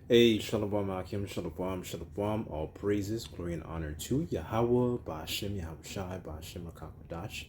Hey, Shalom Akim, Shalom, Shalom, all praises, glory, and honor to Yahweh, Ba'ashem, Yahushai, Ba'ashem, Akakwadash.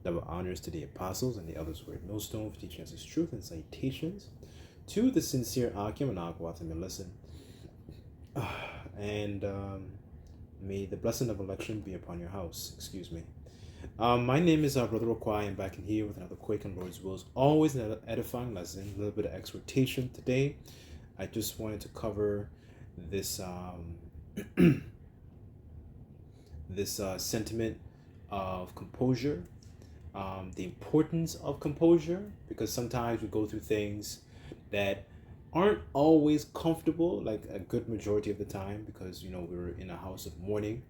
Double honors to the apostles and the others who are at Millstone for teaching us his truth and citations. To the sincere Akim and Akwatim and listen. And may the blessing of election be upon your house. Excuse me. My name is Brother Okwai. I'm back in here with another Quake and Lord's Wills. Always an edifying lesson, a little bit of exhortation today. I just wanted to cover this this sentiment of composure, the importance of composure, because sometimes we go through things that aren't always comfortable, like a good majority of the time, because we're in a house of mourning,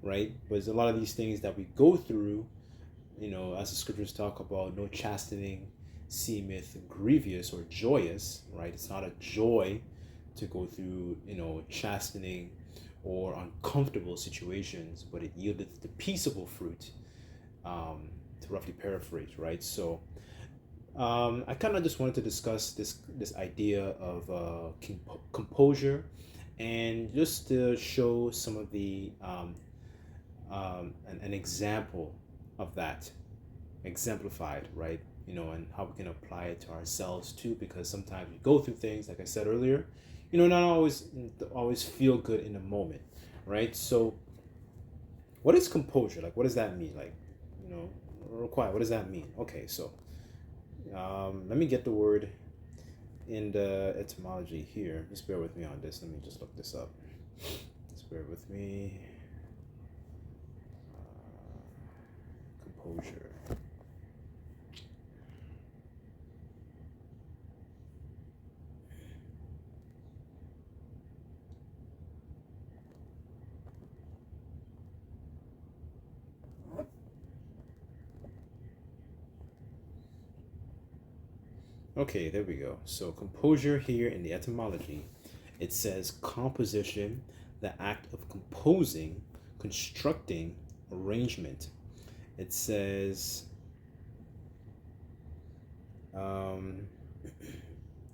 right? But there's a lot of these things that we go through, as the scriptures talk about, no chastening seemeth grievous or joyous, right? It's not a joy to go through, chastening or uncomfortable situations, but it yieldeth the peaceable fruit, to roughly paraphrase, right? So I kind of just wanted to discuss this idea of composure, and just to show some of the an example of that, exemplified, right? And how we can apply it to ourselves too, because sometimes we go through things, like I said earlier, not always feel good in the moment, right? So what is composure? Like, what does that mean? Like, require, what does that mean? Okay, so let me get the word in the etymology here. Just bear with me on this. Let me just look this up. Just bear with me. Composure. Okay, there we go. So composure here in the etymology, it says composition, the act of composing, constructing, arrangement. It says a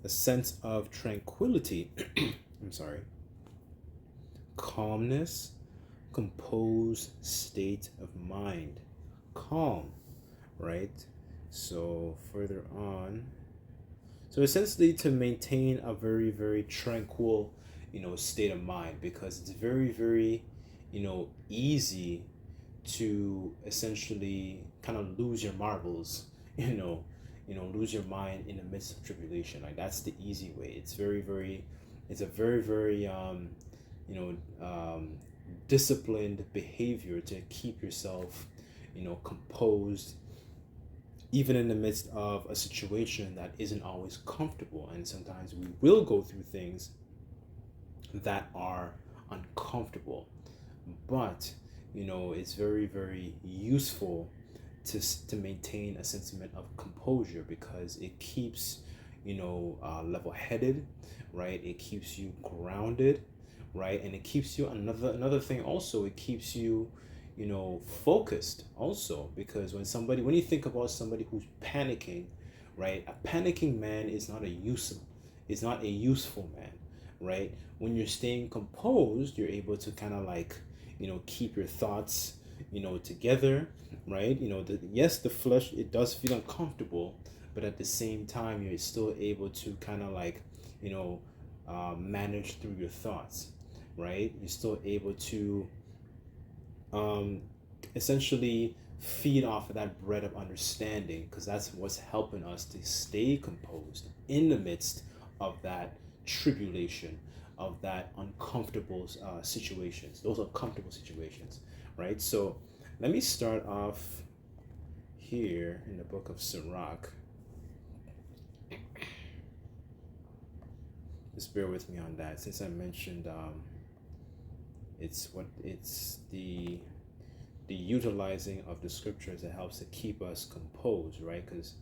sense of tranquility. I'm sorry. Calmness, composed state of mind. Calm, right? So further on. So essentially to maintain a very, very tranquil, state of mind, because it's very, very, easy to essentially kind of lose your marbles, lose your mind in the midst of tribulation. Like, that's the easy way. It's a very, very, disciplined behavior to keep yourself, composed, even in the midst of a situation that isn't always comfortable. And sometimes we will go through things that are uncomfortable, but it's very, very useful to maintain a sentiment of composure, because it keeps level-headed, right? It keeps you grounded, right? And it keeps you, another thing also, it keeps you focused also, because when you think about somebody who's panicking, right? A panicking man is not a useful man, right? When you're staying composed, you're able to kind of like, keep your thoughts, together, right? Yes, the flesh, it does feel uncomfortable, but at the same time, you're still able to kind of like, manage through your thoughts, right? You're still able to essentially feed off of that bread of understanding, because that's what's helping us to stay composed in the midst of that tribulation, of that uncomfortable situations, those uncomfortable situations, right? So let me start off here in the book of Sirach. Just bear with me on that, since I mentioned it's the utilizing of the scriptures that helps to keep us composed, right? Because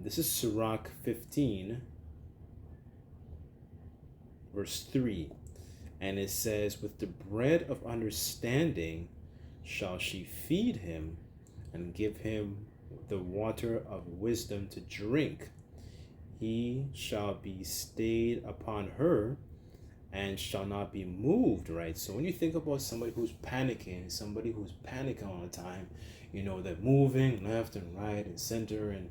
this is Sirach 15 verse 3, and it says, with the bread of understanding shall she feed him, and give him the water of wisdom to drink. he shall be stayed upon her and shall not be moved, right? So when you think about somebody who's panicking, all the time, they're moving left and right and center, and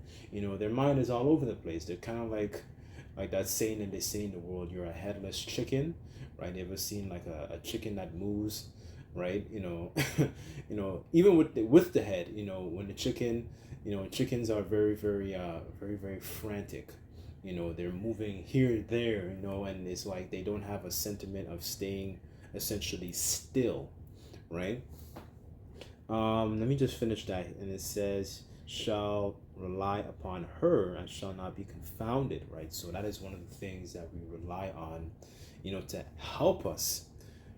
their mind is all over the place. They're kind of like that saying that they say in the world, you're a headless chicken, right? You ever seen like a chicken that moves, right? Even with the head, when the chicken, chickens are very, very, very, very frantic. They're moving here, there, and it's like they don't have a sentiment of staying essentially still, right? Let me just finish that. And it says, shall rely upon her and shall not be confounded, right? So that is one of the things that we rely on, to help us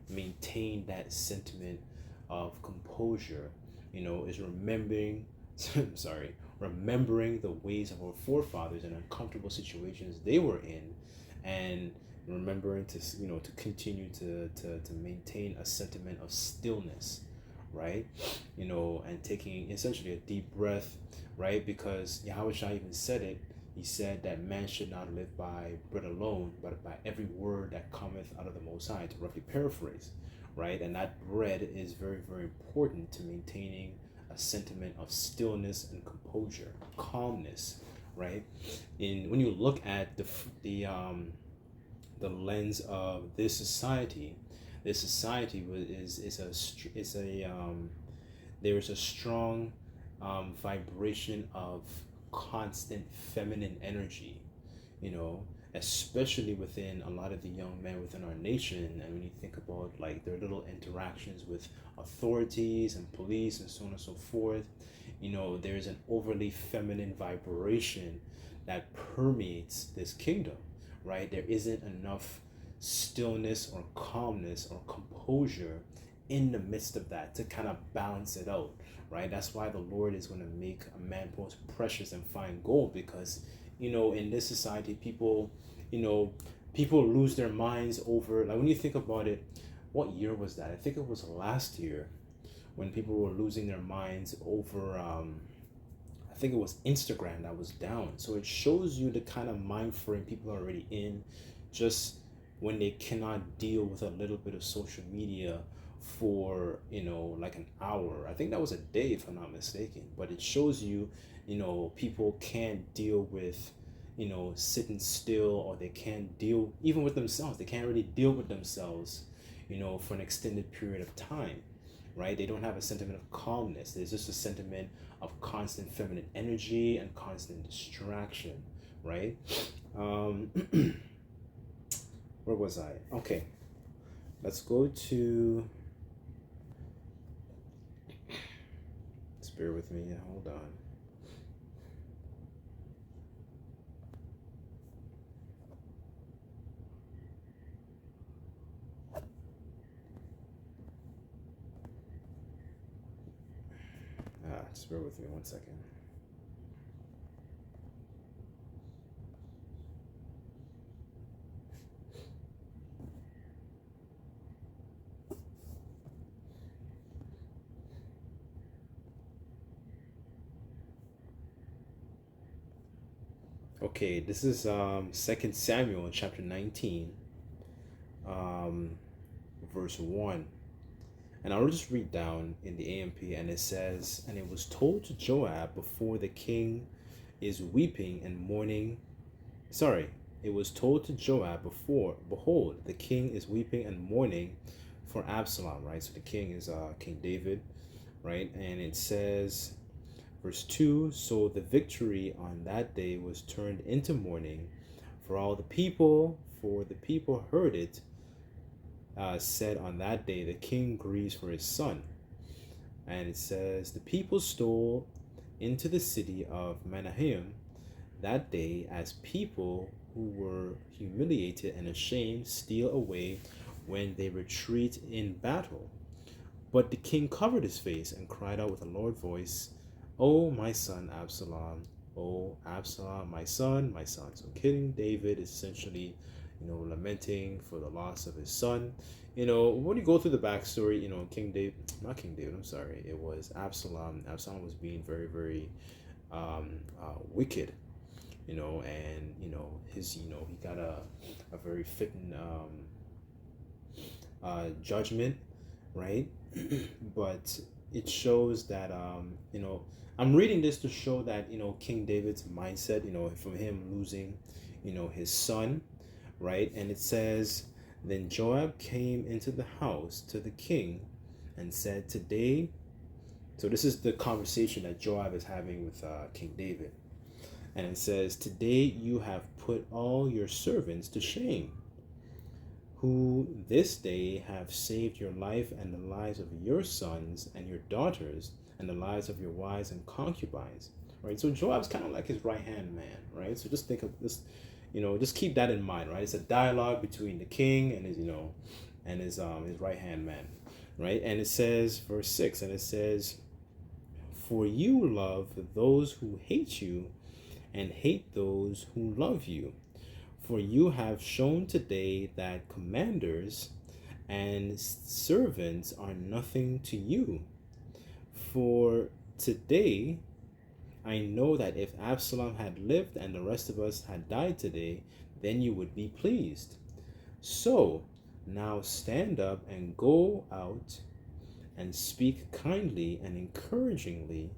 maintain that sentiment of composure, is remembering, remembering the ways of our forefathers and uncomfortable situations they were in, and remembering to, to continue to maintain a sentiment of stillness, right? And taking essentially a deep breath, right? Because Yahweh Shai even said it. He said that man should not live by bread alone, but by every word that cometh out of the Most High, to roughly paraphrase, right? And that bread is very, very important to maintaining a sentiment of stillness and composure, calmness, right? When you look at the lens of this society there is a strong vibration of constant feminine energy, especially within a lot of the young men within our nation. And when you think about like their little interactions with authorities and police and so on and so forth, there's an overly feminine vibration that permeates this kingdom, right? There isn't enough stillness or calmness or composure in the midst of that to kind of balance it out, right? That's why the Lord is going to make a man most precious and fine gold, because in this society, people lose their minds over, like, when you think about it, what year was that? I think it was last year when people were losing their minds over I think it was Instagram that was down. So it shows you the kind of mind frame people are already in, just when they cannot deal with a little bit of social media for like an hour. I think that was a day, if I'm not mistaken. But it shows you, people can't deal with sitting still, or they can't deal even with themselves. They can't really deal with themselves for an extended period of time, right? They don't have a sentiment of calmness. There's just a sentiment of constant feminine energy and constant distraction, right? Where was I? Okay, let's go to, just bear with me, hold on. Just bear with me 1 second. Okay, this is 2 Samuel in chapter 19, verse 1. And I'll just read down in the AMP, and it says, and it was told to Joab before the king is weeping and mourning. It was told to Joab before, behold, the king is weeping and mourning for Absalom, right? So the king is King David, right? And it says, verse 2, so the victory on that day was turned into mourning for the people heard it, said on that day, the king grieves for his son. And it says, the people stole into the city of Manahem that day, as people who were humiliated and ashamed steal away when they retreat in battle. But the king covered his face and cried out with a loud voice, "Oh, my son Absalom, oh, Absalom, my son, my son." So King David is essentially, lamenting for the loss of his son. When you go through the backstory, it was Absalom. Absalom was being very, very wicked, and his, he got a very fitting judgment, right? But it shows that I'm reading this to show that King David's mindset, from him losing his son, right? And it says, then Joab came into the house to the king and said, today. So this is the conversation that Joab is having with King David. And it says, today you have put all your servants to shame, who this day have saved your life and the lives of your sons and your daughters and the lives of your wives and concubines. Right? So Joab's kind of like his right-hand man, right? So just think of this, just keep that in mind, right? It's a dialogue between the king and his right-hand man, right? And it says, verse 6, and it says, for you love those who hate you and hate those who love you. For you have shown today that commanders and servants are nothing to you. For today I know that if Absalom had lived and the rest of us had died today, then you would be pleased. So now stand up and go out and speak kindly and encouragingly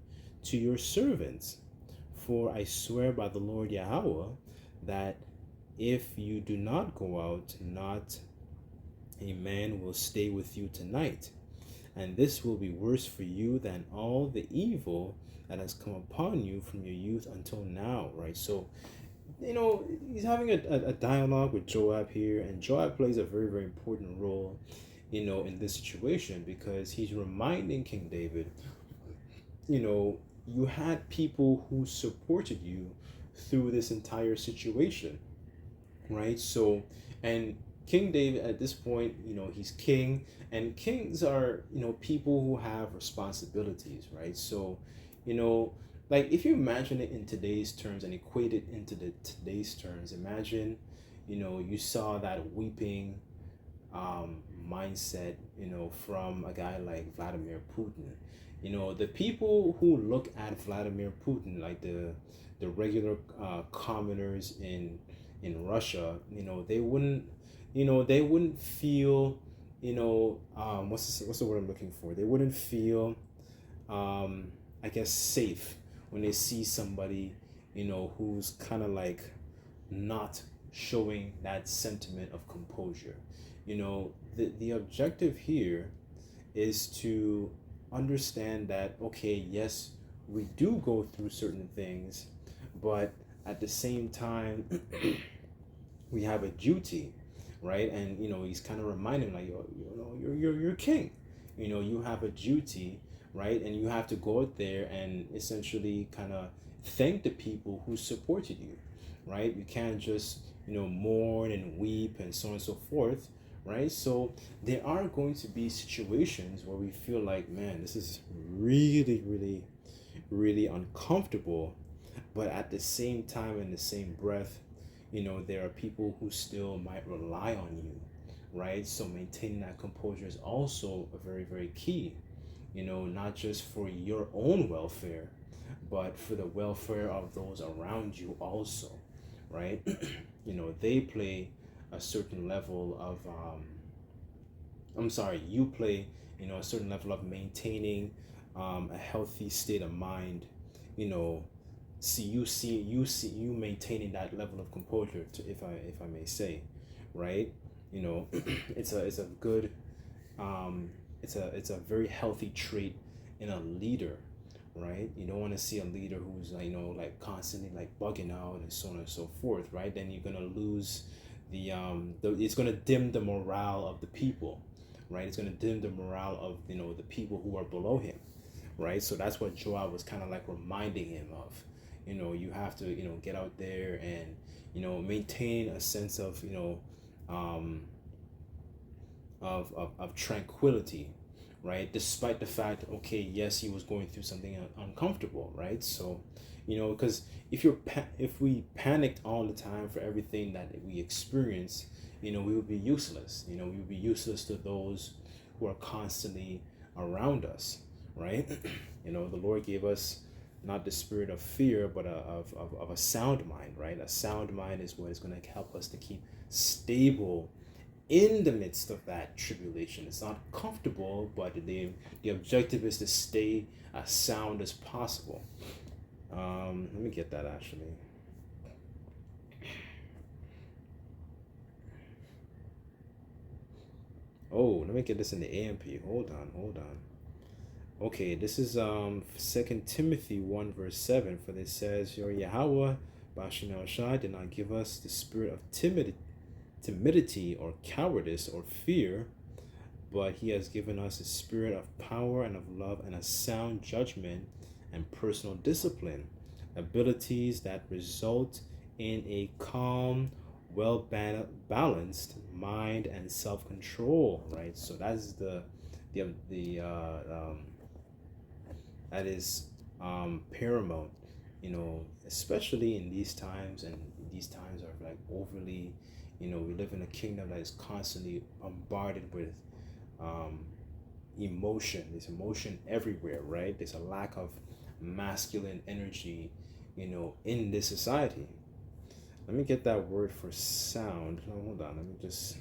to your servants. For I swear by the Lord Yahweh that if you do not go out, not a man will stay with you tonight. And this will be worse for you than all the evil that has come upon you from your youth until now, right? So, he's having a dialogue with Joab here, and Joab plays a very, very important role, in this situation, because he's reminding King David, you had people who supported you through this entire situation, right? So, and King David at this point, he's king, and kings are, people who have responsibilities, right? So, like if you imagine it in today's terms and equate it into today's terms, imagine, you saw that weeping mindset, from a guy like Vladimir Putin. The people who look at Vladimir Putin, like the regular commoners in Russia, they wouldn't feel, what's the word I'm looking for? They wouldn't feel, I guess, safe when they see somebody, who's kind of like not showing that sentiment of composure. The objective here is to understand that, okay, yes, we do go through certain things, but at the same time, we have a duty, right? And he's kind of reminding, like, you're king, you have a duty, right? And you have to go out there and essentially kind of thank the people who supported you, right? You can't just mourn and weep and so on and so forth, right? So there are going to be situations where we feel like, man, this is really, really, really uncomfortable, but at the same time, in the same breath, there are people who still might rely on you, right? So maintaining that composure is also a very, very key, not just for your own welfare, but for the welfare of those around you also, right? They play a certain level of you play a certain level of maintaining a healthy state of mind. You maintaining that level of composure, to if I may say, right? It's a good it's a very healthy trait in a leader, right? You don't want to see a leader who's like constantly like bugging out and so on and so forth, right? Then you're gonna lose it's gonna dim the morale of the people, right? It's gonna dim the morale of the people who are below him, right? So that's what Joab was kind of like reminding him of. You have to get out there and maintain a sense of of tranquility, right? Despite the fact, okay, yes, he was going through something uncomfortable, right? So, because if we panicked all the time for everything that we experience, we would be useless. We would be useless to those who are constantly around us, right? The Lord gave us not the spirit of fear, but of a sound mind, right? A sound mind is what is going to help us to keep stable in the midst of that tribulation. It's not comfortable, but the objective is to stay as sound as possible. Let me get that actually. Oh, let me get this in the AMP. Hold on. Okay, this is 2 Timothy 1 verse 7. For this says, Your Yahweh Bashin Shai did not give us the spirit of timidity or cowardice or fear, but he has given us a spirit of power and of love and a sound judgment and personal discipline, abilities that result in a calm, well balanced mind and self-control, right? So that's that is paramount, especially in these times. And these times are like overly, we live in a kingdom that is constantly bombarded with emotion. There's emotion everywhere, right? There's a lack of masculine energy, in this society. Let me get that word for sound. Oh, hold on, let me just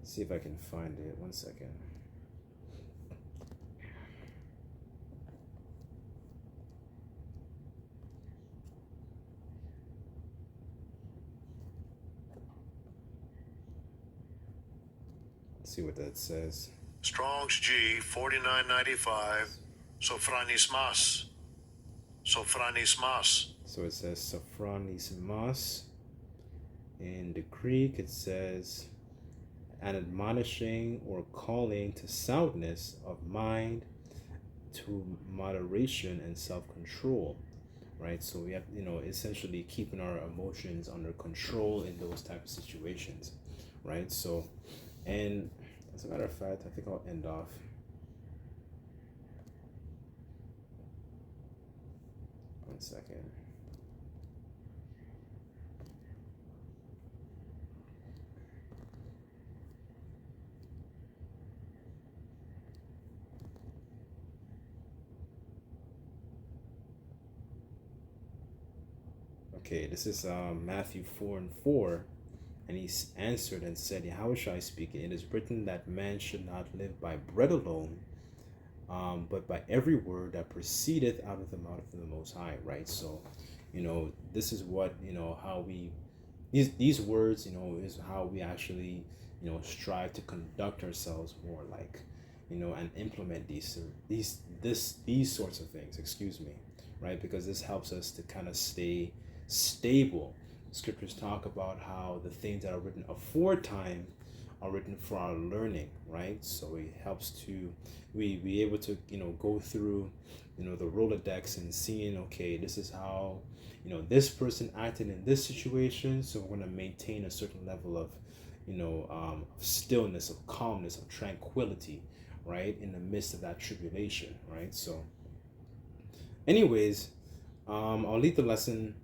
see if I can find it. 1 second. Let's see what that says. Strong's G 4995. Sophronismas. So it says sophronismas. In the Greek, it says an admonishing or calling to soundness of mind, to moderation and self-control, right? So we have, essentially keeping our emotions under control in those type of situations, right? So, and as a matter of fact, I think I'll end off. One second. Okay, this is Matthew 4:4, and he answered and said, How shall I speak? It is written that man should not live by bread alone, but by every word that proceedeth out of the mouth of the Most High, right? So, this is what, how we, these words, is how we actually, strive to conduct ourselves more like, and implement these sorts of things, excuse me, right? Because this helps us to kind of stay stable. Scriptures talk about how the things that are written aforetime are written for our learning, right? So it helps to we be able to go through the Rolodex and seeing, okay, this is how this person acted in this situation, so we're going to maintain a certain level of stillness, of calmness, of tranquility, right, in the midst of that tribulation, right? So anyways, I'll leave the lesson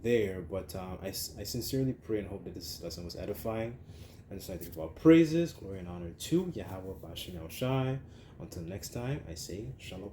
there, but I sincerely pray and hope that this lesson was edifying. And so I think about praises, glory and honor to Yahweh Bashin El Shai. Until next time, I say Shalom.